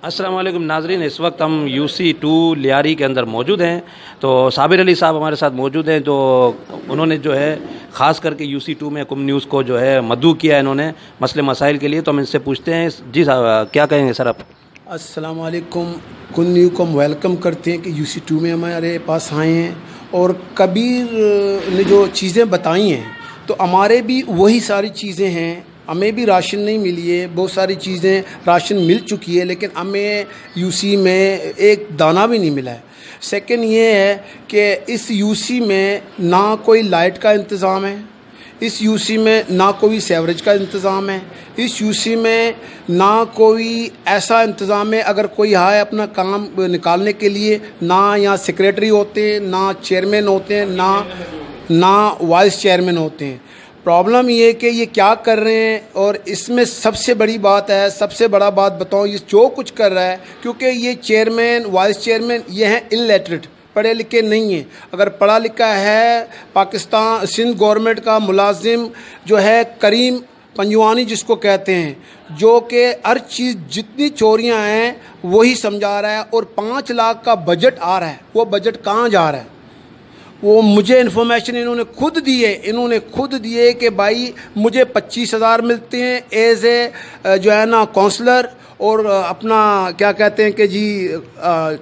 अस्सलाम वालेकुम नाजरीन, इस वक्त हम UC2 लियारी के अंदर मौजूद हैं। तो साबिर अली साहब हमारे साथ मौजूद हैं। तो उन्होंने जो है ख़ास करके UC2 में कुम न्यूज़ को जो है मद्दू किया है इन्होंने मसले मसाइल के लिए। तो हम इनसे पूछते हैं, जी साहब क्या कहेंगे सर आप? अस्सलाम वालेकुम। कुन न्यू को हम वेलकम करते हैं कि UC2 में हमारे पास आए हैं और कबीर ने जो चीज़ें बताई हैं तो हमारे भी वही सारी चीज़ें हैं। हमें भी राशन नहीं मिली है, बहुत सारी चीज़ें राशन मिल चुकी है लेकिन हमें UC में एक दाना भी नहीं मिला है। सेकंड ये है कि इस UC में ना कोई लाइट का इंतज़ाम है, इस UC में ना कोई सेवरेज का इंतज़ाम है, इस UC में ना कोई ऐसा इंतज़ाम है अगर कोई आए अपना काम निकालने के लिए, ना यहाँ सेक्रेटरी होते हैं, ना चेयरमैन होते हैं, ना वाइस चेयरमैन होते हैं। प्रॉब्लम ये है कि ये क्या कर रहे हैं और इसमें सबसे बड़ी बात है, सबसे बड़ा बात बताऊँ, ये जो कुछ कर रहा है क्योंकि ये चेयरमैन वाइस चेयरमैन ये हैं इलिटरेट, पढ़े लिखे नहीं हैं। अगर पढ़ा लिखा है पाकिस्तान सिंध गवर्नमेंट का मुलाजिम जो है करीम पंजवानी जिसको कहते हैं, जो कि हर चीज़ जितनी चोरियां हैं वही समझा रहा है और 5 लाख का बजट आ रहा है, वो बजट कहाँ जा रहा है वो मुझे इन्फॉर्मेशन इन्होंने खुद दी है कि भाई मुझे 25,000 मिलते हैं एज ए जो है ना काउंसलर, और अपना क्या कहते हैं कि जी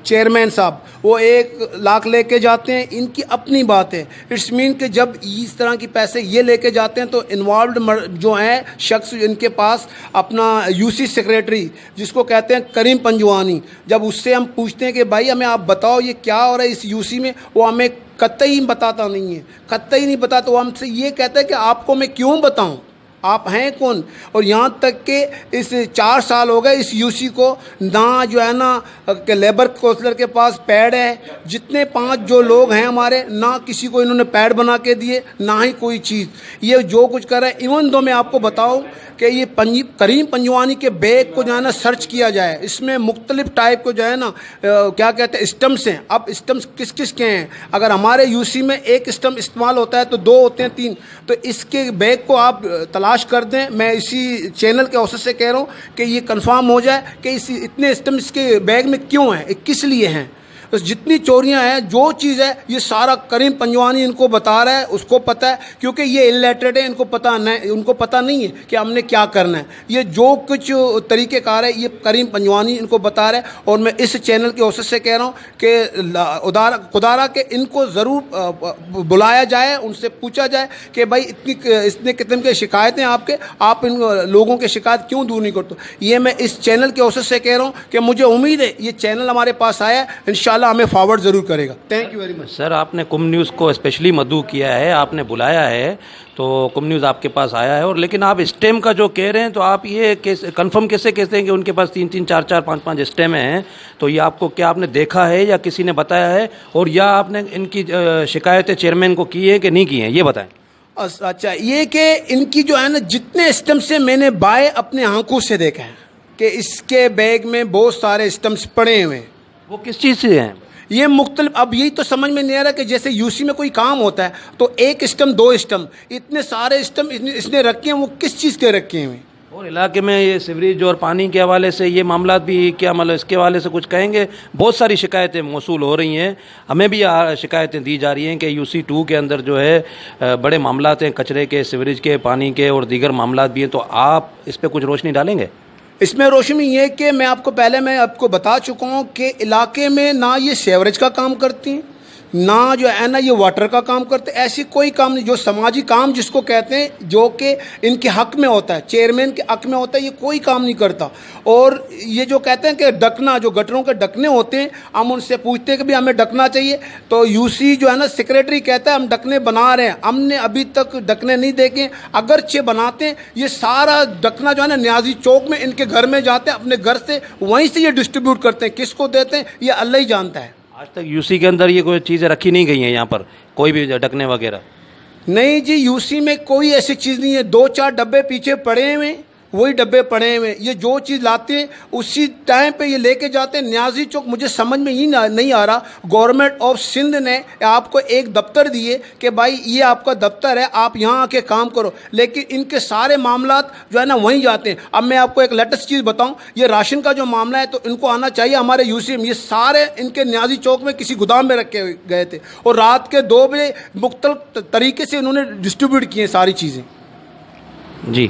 चेयरमैन साहब वो 1 लाख लेके जाते हैं। इनकी अपनी बात है। इट्स मीन कि जब इस तरह की पैसे ये लेके जाते हैं तो इन्वॉल्व जो हैं शख्स इनके पास अपना UC सेक्रेटरी जिसको कहते हैं करीम पंजवानी, जब उससे हम पूछते हैं कि भाई हमें आप बताओ ये क्या हो रहा है इस UC में, वो हमें कतई बताता नहीं है, कतई नहीं बताता। वो हमसे ये कहता है कि आपको मैं क्यों बताऊं, आप हैं कौन। और यहाँ तक कि इस 4 साल हो गए इस UC को, ना जो है ना कि लेबर काउंसलर के पास पैड है, जितने 5 जो लोग हैं हमारे, ना किसी को इन्होंने पैड बना के दिए, ना ही कोई चीज़। ये जो कुछ कर रहा है, इवन दो मैं आपको बताऊं कि ये करीम पंजवानी के बैग को जो है ना सर्च किया जाए, इसमें मुख्तलिफ टाइप को जो है ना क्या कहते हैं स्टम्प्स हैं। अब स्टम्प्स किस किस के हैं, अगर हमारे UC में एक स्टम्प इस्तेमाल होता है तो 2 होते हैं 3, तो इसके बैग को आप तलाश कर दें। मैं इसी चैनल के औसत से कह रहा हूँ कि ये कंफर्म हो जाए कि इतने स्टम्प इसके बैग में क्यों हैं, किस लिए हैं। तो जितनी चोरियां हैं, जो चीज़ है, ये सारा करीम पंजवानी इनको बता रहा है, उसको पता है क्योंकि ये इलिटरेट है, उनको पता नहीं है कि हमने क्या करना है। ये जो कुछ तरीक़ेकार है ये करीम पंजवानी इनको बता रहा है। और मैं इस चैनल की औसत से कह रहा हूँ कि खुदारा के इनको ज़रूर बुलाया जाए, उनसे पूछा जाए कि भाई इतने किस्म के शिकायतें आप इन लोगों की शिकायत क्यों दूर नहीं करते। ये मैं इस चैनल की औसत से कह रहा हूँ कि मुझे उम्मीद है ये चैनल हमारे पास आया इंशाल्लाह हमें फॉरवर्ड ज़रूर करेगा। Thank you very much sir. आपने कुम न्यूज़ को स्पेशली मद्दू किया है, आपने बुलाया है, तो कुम न्यूज़ आपके पास आया है। और लेकिन आप स्टेम का जो कह रहे हैं तो आप ये कंफर्म कैसे कहते हैं कि उनके पास 3-3, 4-4, 5-5 स्टेम हैं? तो ये आपको क्या आपने देखा है या किसी ने बताया है, और या आपने इनकी शिकायतें चेयरमैन को की है कि नहीं की हैं, ये बताएं। अच्छा, ये कि इनकी जो है ना जितने स्टम्प से मैंने बाय अपने आंखों से देखा है कि इसके बैग में बहुत सारे स्टम्प्स पड़े हुए हैं। वो किस चीज़ से हैं? ये मुख्तलिफ, अब यही तो समझ में नहीं आ रहा कि जैसे UC में कोई काम होता है तो 1 स्टम्प 2 स्टम्प, इतने सारे स्टम्प इसने रखे हैं, वो किस चीज़ के रखे हुए हैं। और इलाके में ये सीवरेज और पानी के हवाले से ये मामला भी क्या, मतलब इसके हवाले से कुछ कहेंगे? बहुत सारी शिकायतें मौसूल हो रही हैं, हमें भी शिकायतें दी जा रही हैं कि UC2 के अंदर जो है बड़े मामलात हैं, कचरे के, सीवरेज के, पानी के और दीगर मामलात भी हैं। तो आप इस पर कुछ रोशनी डालेंगे? इसमें रोशनी ये कि मैं आपको बता चुका हूँ कि इलाके में ना ये सेवरेज का काम करती हैं, ना जो है ना ये वाटर का काम करते, ऐसी कोई काम नहीं जो समाजी काम जिसको कहते हैं, जो कि इनके हक में होता है, चेयरमैन के हक में होता है, ये कोई काम नहीं करता। और ये जो कहते हैं कि ढकना, जो गटरों के ढकने होते हैं, हम उनसे पूछते हैं कि भी हमें ढकना चाहिए, तो UC जो है ना सेक्रेटरी कहता है हम ढकने बना रहे हैं, हमने अभी तक ढकने नहीं देखे। अगरचे बनाते हैं, ये सारा ढकना जो है ना न्याजी चौक में इनके घर में जाते हैं, अपने घर से वहीं से ये डिस्ट्रीब्यूट करते हैं, किसको देते हैं ये अल्लाह ही जानता है। आज तक UC के अंदर ये कोई चीज़ें रखी नहीं गई हैं, यहाँ पर कोई भी ढकने वगैरह? नहीं जी, UC में कोई ऐसी चीज़ नहीं है। 2-4 डब्बे पीछे पड़े हुए, वही डब्बे पड़े हुए हैं। ये जो चीज़ लाते हैं उसी टाइम पे ये लेके जाते हैं। न्याजी चौक मुझे समझ में ही नहीं आ रहा, गवर्नमेंट ऑफ सिंध ने आपको एक दफ्तर दिए कि भाई ये आपका दफ्तर है, आप यहाँ आके काम करो, लेकिन इनके सारे मामलात जो है ना वहीं जाते हैं। अब मैं आपको एक लेटेस्ट चीज़ बताऊँ, ये राशन का जो मामला है तो इनको आना चाहिए हमारे यूसीएम। ये सारे इनके न्याजी चौक में किसी गोदाम में रखे गए थे और रात के 2 बजे मुख्तलिफ तरीके से उन्होंने डिस्ट्रीब्यूट किए सारी चीज़ें। जी।